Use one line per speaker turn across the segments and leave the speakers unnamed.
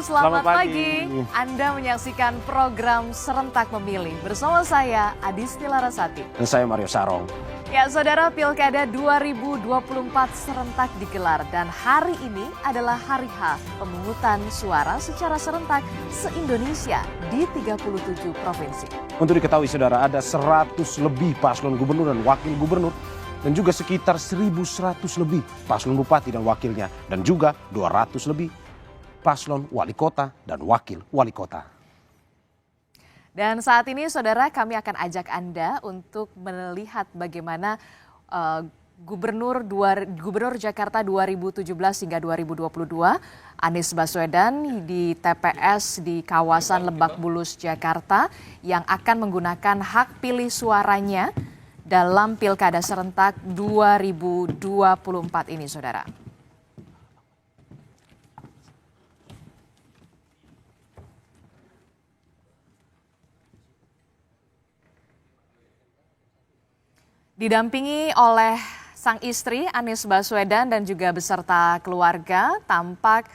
selamat pagi. Anda menyaksikan program Serentak Memilih bersama saya Adisti Larasati.
Dan saya Mario Sarong.
Ya saudara, Pilkada 2024 serentak digelar dan hari ini adalah hari H pemungutan suara secara serentak se-Indonesia di 37 provinsi.
Untuk diketahui saudara, ada 100 lebih paslon gubernur dan wakil gubernur dan juga sekitar 1.100 lebih paslon bupati dan wakilnya dan juga 200 lebih paslon wali kota dan wakil wali kota.
Dan saat ini saudara, kami akan ajak Anda untuk melihat bagaimana Gubernur Jakarta 2017 hingga 2022 Anies Baswedan di TPS di kawasan Lebak Bulus, Jakarta yang akan menggunakan hak pilih suaranya dalam Pilkada serentak 2024 ini saudara. Didampingi oleh sang istri Anies Baswedan dan juga beserta keluarga tampak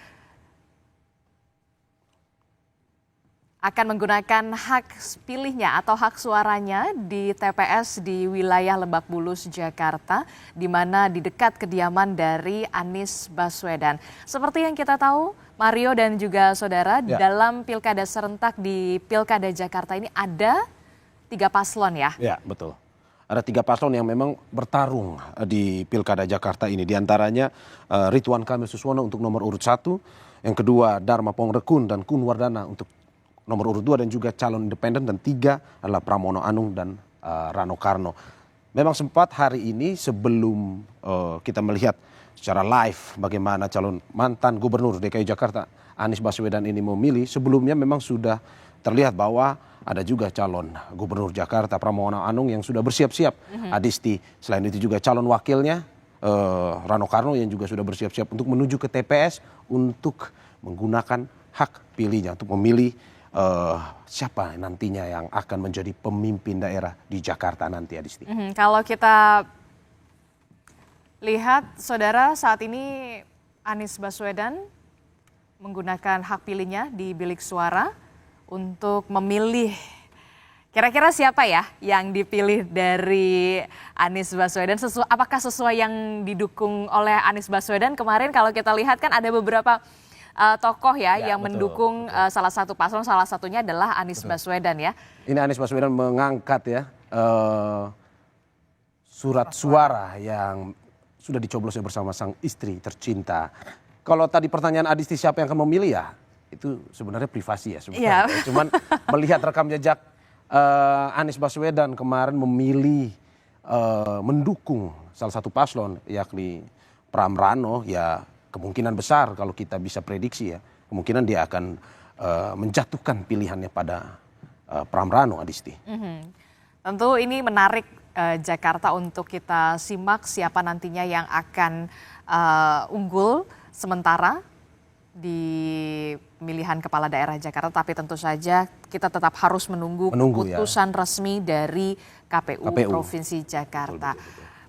akan menggunakan hak pilihnya atau hak suaranya di TPS di wilayah Lebak Bulus, Jakarta, di mana di dekat kediaman dari Anies Baswedan. Seperti yang kita tahu, Mario dan juga saudara, dalam Pilkada serentak di Pilkada Jakarta ini ada 3 paslon ya?
Ya, betul. Ada 3 paslon yang memang bertarung di Pilkada Jakarta ini. Di antaranya Ridwan Kamil Suswono untuk nomor urut 1, yang kedua Dharma Pongrekun dan Kun Wardana untuk nomor urut 2 dan juga calon independen, dan 3 adalah Pramono Anung dan Rano Karno. Memang sempat hari ini sebelum kita melihat secara live bagaimana calon mantan gubernur DKI Jakarta Anies Baswedan ini memilih, sebelumnya memang sudah terlihat bahwa ada juga calon gubernur Jakarta Pramono Anung yang sudah bersiap-siap, Adisti. Selain itu juga calon wakilnya Rano Karno yang juga sudah bersiap-siap untuk menuju ke TPS untuk menggunakan hak pilihnya untuk memilih siapa nantinya yang akan menjadi pemimpin daerah di Jakarta nanti, Adisti.
Kalau kita lihat saudara, saat ini Anies Baswedan menggunakan hak pilihnya di bilik suara untuk memilih kira-kira siapa ya yang dipilih dari Anies Baswedan. Apakah sesuai yang didukung oleh Anies Baswedan? Kemarin kalau kita lihat kan ada beberapa tokoh ya yang mendukung salah satu paslon, salah satunya adalah Anies Baswedan ya.
Ini Anies Baswedan mengangkat ya surat suara yang sudah dicoblosnya bersama sang istri tercinta. Kalau tadi pertanyaan Adisti siapa yang akan memilih ya, itu sebenarnya privasi ya sebenarnya. Cuman melihat rekam jejak Anies Baswedan kemarin memilih mendukung salah satu paslon yakni Pram Rano, ya kemungkinan besar kalau kita bisa prediksi ya, kemungkinan dia akan menjatuhkan pilihannya pada Pram Rano, Adisti.
Tentu ini menarik Jakarta untuk kita simak siapa nantinya yang akan unggul sementara di pemilihan kepala daerah Jakarta, tapi tentu saja kita tetap harus menunggu keputusan resmi dari KPU Provinsi Jakarta.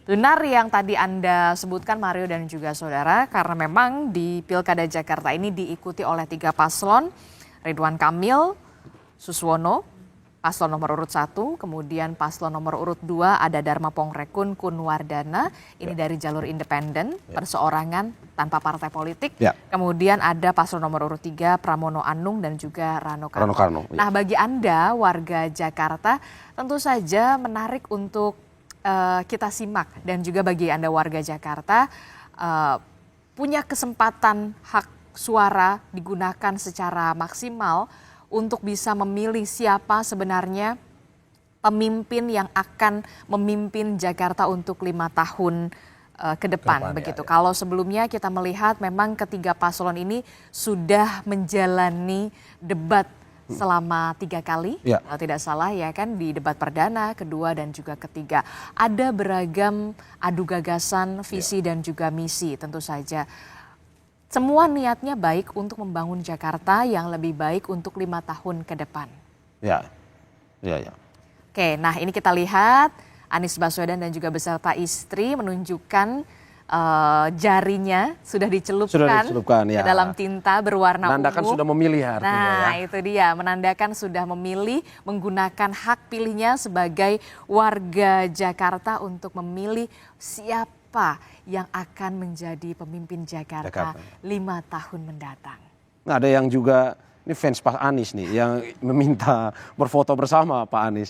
Benar yang tadi Anda sebutkan Mario dan juga saudara, karena memang di Pilkada Jakarta ini diikuti oleh 3 paslon, Ridwan Kamil Suswono, paslon nomor urut 1, kemudian paslon nomor urut 2 ada Dharma Pongrekun Kun Wardana, ini dari jalur independen, perseorangan tanpa partai politik. Kemudian ada paslon nomor urut 3 Pramono Anung dan juga Rano Karno. Nah, bagi Anda warga Jakarta tentu saja menarik untuk kita simak, dan juga bagi Anda warga Jakarta punya kesempatan hak suara digunakan secara maksimal untuk bisa memilih siapa sebenarnya pemimpin yang akan memimpin Jakarta untuk 5 tahun ke depan begitu. Kalau sebelumnya kita melihat memang ketiga paslon ini sudah menjalani debat selama 3 kali, kalau tidak salah ya kan, di debat perdana, kedua dan juga ketiga. Ada beragam adu gagasan, visi dan juga misi tentu saja. Semua niatnya baik untuk membangun Jakarta yang lebih baik untuk 5 tahun ke depan.
Ya.
Oke, nah ini kita lihat Anies Baswedan dan juga beserta istri menunjukkan jarinya sudah dicelupkan,
ya.
ke dalam tinta berwarna
menandakan
ungu.
sudah memilih artinya
Nah,
ya.
itu dia, menandakan sudah memilih, menggunakan hak pilihnya sebagai warga Jakarta untuk memilih siapa yang akan menjadi pemimpin Jakarta 5 tahun mendatang.
Nah, ada yang juga, ini fans Pak Anies nih, yang meminta berfoto bersama Pak Anies.